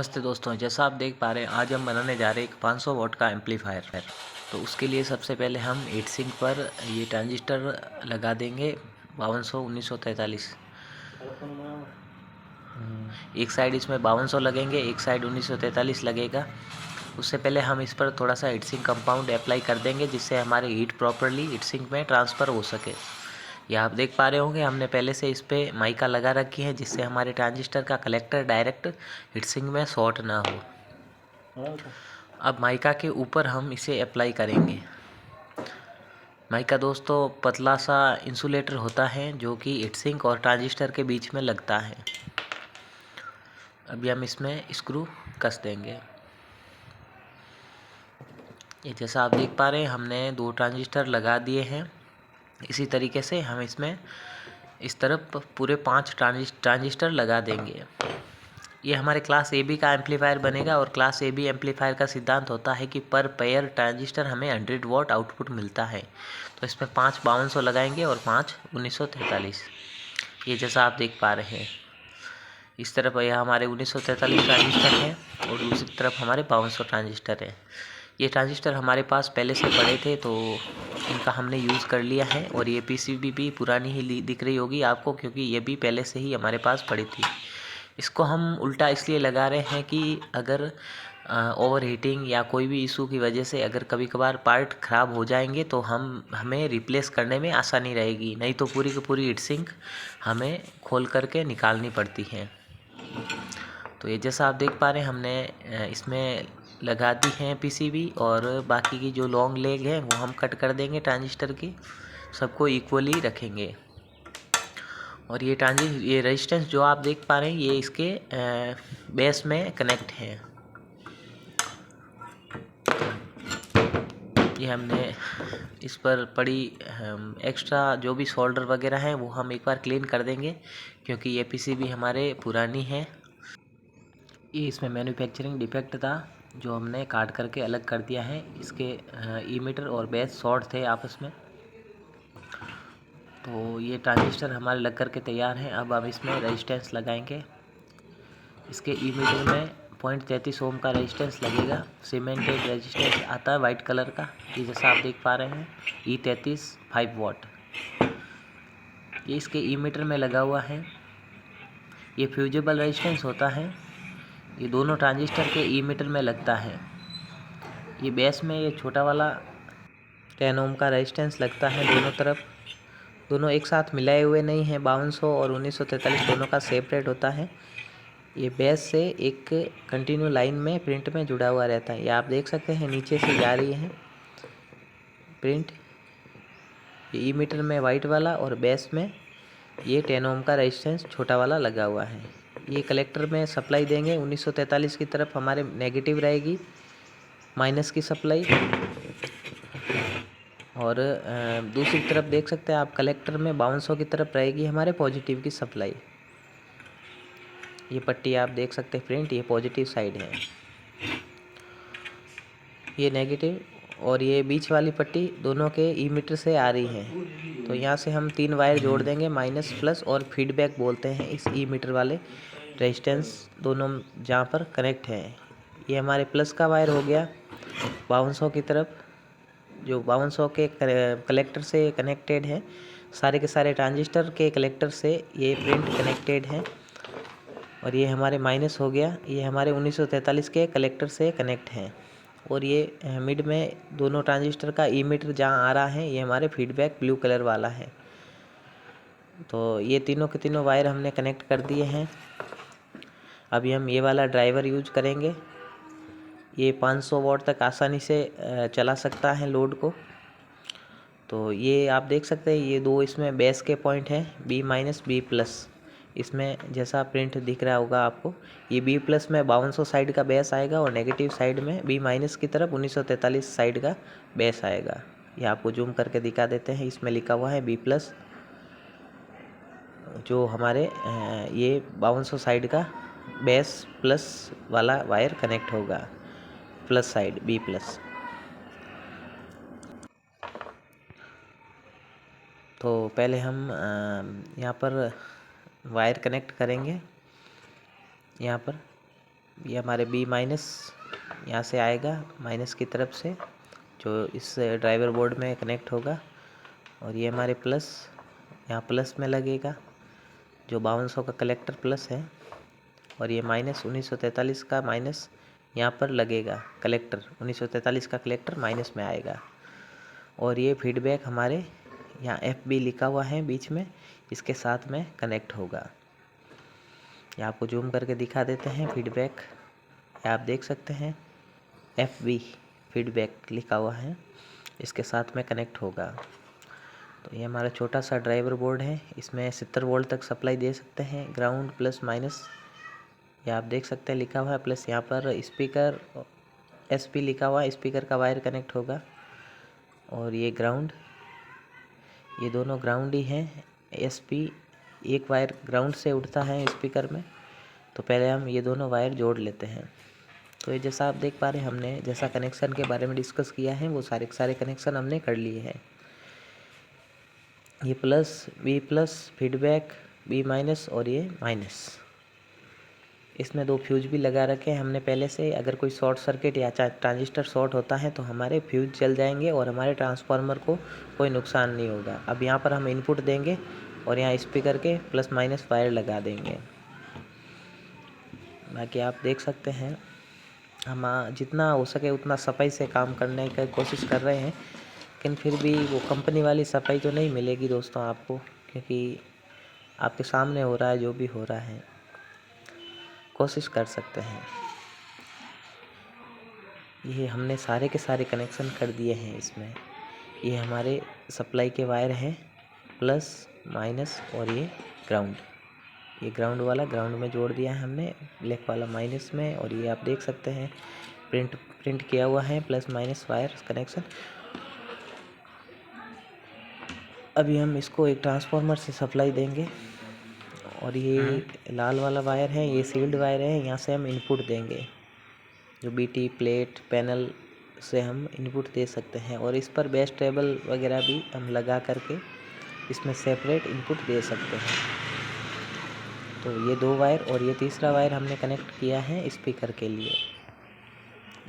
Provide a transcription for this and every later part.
नमस्ते दोस्तों, जैसा आप देख पा रहे हैं आज हम बनाने जा रहे हैं एक 500 वॉट का एम्पलीफायर है। तो उसके लिए सबसे पहले हम हीट सिंक पर ये ट्रांजिस्टर लगा देंगे 5200 1943। एक साइड इसमें 5200 लगेंगे, एक साइड 1943 लगेगा। उससे पहले हम इस पर थोड़ा सा हीट सिंक कंपाउंड अप्लाई कर देंगे जिससे हमारे हीट प्रॉपरली हीट सिंक में ट्रांसफ़र हो सके। ये आप देख पा रहे होंगे हमने पहले से इस पर माइका लगा रखी है जिससे हमारे ट्रांजिस्टर का कलेक्टर डायरेक्ट हीट सिंक में शॉर्ट ना हो। अब माइका के ऊपर हम इसे अप्लाई करेंगे। माइका दोस्तों पतला सा इंसुलेटर होता है जो कि हीट सिंक और ट्रांजिस्टर के बीच में लगता है। अभी हम इसमें स्क्रू कस देंगे। ये जैसा आप देख पा रहे हैं हमने 2 ट्रांजिस्टर लगा दिए हैं। इसी तरीके से हम इसमें इस तरफ पूरे 5 ट्रांजिस्टर लगा देंगे। ये हमारे क्लास ए बी का एम्पलीफायर बनेगा और क्लास ए बी एम्पलीफायर का सिद्धांत होता है कि पर पेयर ट्रांजिस्टर हमें 100 वॉट आउटपुट मिलता है। तो इसमें 5 5200 लगाएंगे और 5 1943। ये जैसा आप देख पा रहे हैं इस तरफ यह हमारे 1943 ट्रांजिस्टर हैं और दूसरी तरफ हमारे 5200 ट्रांजिस्टर हैं। ये ट्रांजिस्टर हमारे पास पहले से पड़े थे तो इनका हमने यूज़ कर लिया है और ये पीसीबी भी पुरानी ही दिख रही होगी आपको क्योंकि ये भी पहले से ही हमारे पास पड़ी थी। इसको हम उल्टा इसलिए लगा रहे हैं कि अगर ओवर हीटिंग या कोई भी इशू की वजह से अगर कभी कभार पार्ट ख़राब हो जाएंगे तो हमें रिप्लेस करने में आसानी रहेगी, नहीं तो पूरी की पूरी हीट सिंक हमें खोल करके निकालनी पड़ती है। तो ये जैसा आप देख पा रहे हैं हमने इसमें लगा दी है पीसीबी और बाकी की जो लॉन्ग लेग है वो हम कट कर देंगे ट्रांजिस्टर की, सबको इक्वली रखेंगे। और ये रेजिस्टेंस जो आप देख पा रहे हैं ये इसके बेस में कनेक्ट है। ये हमने इस पर पड़ी एक्स्ट्रा जो भी सोल्डर वगैरह है वो हम एक बार क्लीन कर देंगे क्योंकि ये पीसीबी हमारे पुरानी है। ये इसमें मैन्युफैक्चरिंग डिफेक्ट था जो हमने काट करके अलग कर दिया है। इसके ईमीटर और बेस शॉर्ट थे आपस में। तो ये ट्रांजिस्टर हमारे लग करके तैयार हैं। अब हम इसमें रेजिस्टेंस लगाएंगे। इसके ईमीटर में 0.33 ओम का रेजिस्टेंस लगेगा। सीमेंटेड रेजिस्टेंस आता है वाइट कलर का, ये जैसा आप देख पा रहे हैं E33 5 वॉट। ये इसके ईमीटर में लगा हुआ है। ये फ्यूजेबल रेजिस्टेंस होता है, ये दोनों ट्रांजिस्टर के ईमीटर में लगता है। ये बेस में ये छोटा वाला 10 ओम का रेजिस्टेंस लगता है दोनों तरफ। दोनों एक साथ मिलाए हुए नहीं हैं, 5200 और 1943 दोनों का सेपरेट होता है। ये बेस से एक कंटिन्यू लाइन में प्रिंट में जुड़ा हुआ रहता है। ये आप देख सकते हैं नीचे से जा रही है प्रिंट। ये ईमीटर में वाइट वाला और बेस में ये 10 ओम का रेजिस्टेंस छोटा वाला लगा हुआ है। ये कलेक्टर में सप्लाई देंगे 1943 की तरफ हमारे नेगेटिव रहेगी माइनस की सप्लाई, और दूसरी तरफ देख सकते हैं आप कलेक्टर में 5200 की तरफ रहेगी हमारे पॉजिटिव की सप्लाई। ये पट्टी आप देख सकते हैं प्रिंट, ये पॉजिटिव साइड है, ये नेगेटिव, और ये बीच वाली पट्टी दोनों के ईमीटर से आ रही है। तो यहाँ से हम 3 वायर जोड़ देंगे, माइनस प्लस और फीडबैक बोलते हैं इस ईमीटर वाले रेजिस्टेंस दोनों जहाँ पर कनेक्ट है। ये हमारे प्लस का वायर हो गया 5200 की तरफ, जो 5200 के कलेक्टर से कनेक्टेड है। सारे के सारे ट्रांजिस्टर के कलेक्टर से ये प्रिंट कनेक्टेड है। और ये हमारे माइनस हो गया, ये हमारे 1943 के कलेक्टर से कनेक्ट है। और ये मिड में दोनों ट्रांजिस्टर का ईमीटर जहाँ आ रहा है ये हमारे फीडबैक ब्लू कलर वाला है। तो ये तीनों के तीनों वायर हमने कनेक्ट कर दिए हैं। अभी हम ये वाला ड्राइवर यूज करेंगे। ये 500 वॉट तक आसानी से चला सकता है लोड को। तो ये आप देख सकते हैं ये दो इसमें बेस के पॉइंट हैं, बी माइनस बी प्लस। इसमें जैसा प्रिंट दिख रहा होगा आपको, ये बी प्लस में 5200 साइड का बेस आएगा और नेगेटिव साइड में बी माइनस की तरफ 1943 साइड का बेस आएगा। ये आपको जूम करके दिखा देते हैं, इसमें लिखा हुआ है बी प्लस, जो हमारे ये 5200 साइड का बेस प्लस वाला वायर कनेक्ट होगा, प्लस साइड बी प्लस। तो पहले हम यहाँ पर वायर कनेक्ट करेंगे। यहाँ पर ये हमारे बी माइनस यहाँ से आएगा माइनस की तरफ से, जो इस ड्राइवर बोर्ड में कनेक्ट होगा। और ये हमारे प्लस यहाँ प्लस में लगेगा, जो 5200 का कलेक्टर प्लस है। और ये माइनस 1943 का माइनस यहाँ पर लगेगा, कलेक्टर 1943 का कलेक्टर माइनस में आएगा। और ये फीडबैक हमारे यहाँ FB लिखा हुआ है बीच में, इसके साथ में कनेक्ट होगा। ये आपको जूम करके दिखा देते हैं फीडबैक, आप देख सकते हैं FB फीडबैक लिखा हुआ है, इसके साथ में कनेक्ट होगा। तो ये हमारा छोटा सा ड्राइवर बोर्ड है, इसमें 70 वोल्ट तक सप्लाई दे सकते हैं, ग्राउंड प्लस माइनस ये आप देख सकते हैं लिखा हुआ है। प्लस यहाँ पर स्पीकर SP लिखा हुआ है, स्पीकर का वायर कनेक्ट होगा। और ये ग्राउंड, ये दोनों ग्राउंड ही हैं। SP एक वायर ग्राउंड से उठता है स्पीकर में, तो पहले हम ये दोनों वायर जोड़ लेते हैं। तो ये जैसा आप देख पा रहे हैं, हमने जैसा कनेक्शन के बारे में डिस्कस किया है वो सारे सारे कनेक्शन हमने कर लिए हैं। ये plus, B plus, feedback, B minus और ये माइनस। इसमें 2 फ्यूज भी लगा रखे हैं हमने पहले से। अगर कोई शॉर्ट सर्किट या ट्रांजिस्टर शॉर्ट होता है तो हमारे फ्यूज जल जाएंगे और हमारे ट्रांसफार्मर को कोई नुकसान नहीं होगा। अब यहाँ पर हम इनपुट देंगे और यहाँ स्पीकर के प्लस माइनस वायर लगा देंगे। बाकी आप देख सकते हैं हम जितना हो सके उतना सफाई से काम करने की कोशिश कर रहे हैं, लेकिन फिर भी वो कंपनी वाली सफाई तो नहीं मिलेगी दोस्तों आपको, क्योंकि आपके सामने हो रहा है जो भी हो रहा है। कोशिश कर सकते हैं। ये हमने सारे के सारे कनेक्शन कर दिए हैं इसमें। ये हमारे सप्लाई के वायर हैं, प्लस माइनस और ये ग्राउंड। ये ग्राउंड वाला ग्राउंड में जोड़ दिया है हमने, ब्लैक वाला माइनस में। और ये आप देख सकते हैं प्रिंट किया हुआ है प्लस माइनस वायर कनेक्शन। अभी हम इसको एक ट्रांसफार्मर से सप्लाई देंगे। और ये लाल वाला वायर है, ये सील्ड वायर है, यहाँ से हम इनपुट देंगे। जो BT प्लेट पैनल से हम इनपुट दे सकते हैं। और इस पर बेस टेबल वगैरह भी हम लगा करके इसमें सेपरेट इनपुट दे सकते हैं। तो ये 2 वायर और ये तीसरा वायर हमने कनेक्ट किया है स्पीकर के लिए।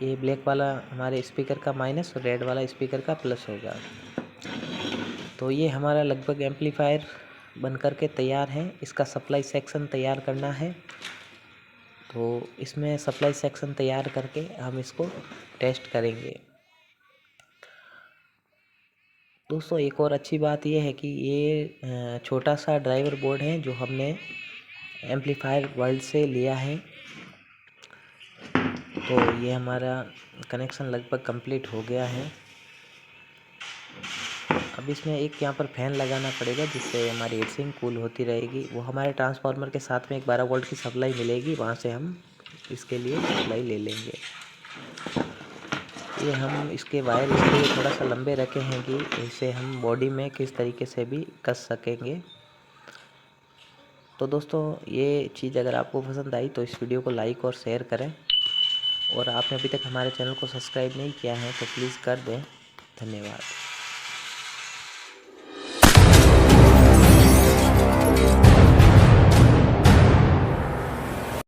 ये ब्लैक वाला हमारे स्पीकर का माइनस और रेड वाला स्पीकर का प्लस होगा। तो ये हमारा लगभग एम्पलीफायर बन कर के तैयार है। इसका सप्लाई सेक्शन तैयार करना है, तो इसमें सप्लाई सेक्शन तैयार करके हम इसको टेस्ट करेंगे। दोस्तों एक और अच्छी बात यह है कि ये छोटा सा ड्राइवर बोर्ड है जो हमने एम्पलीफायर वर्ल्ड से लिया है। तो ये हमारा कनेक्शन लगभग कंप्लीट हो गया है। अब इसमें एक यहाँ पर फैन लगाना पड़ेगा जिससे हमारी हीटसिंक कूल होती रहेगी। वो हमारे ट्रांसफार्मर के साथ में एक 12 वोल्ट की सप्लाई मिलेगी, वहाँ से हम इसके लिए सप्लाई ले लेंगे। ये हम इसके वायर इसलिए थोड़ा सा लंबे रखे हैं कि इसे हम बॉडी में किस तरीके से भी कस सकेंगे। तो दोस्तों ये चीज़ अगर आपको पसंद आई तो इस वीडियो को लाइक और शेयर करें। और आपने अभी तक हमारे चैनल को सब्सक्राइब नहीं किया है तो प्लीज़ कर दें। धन्यवाद।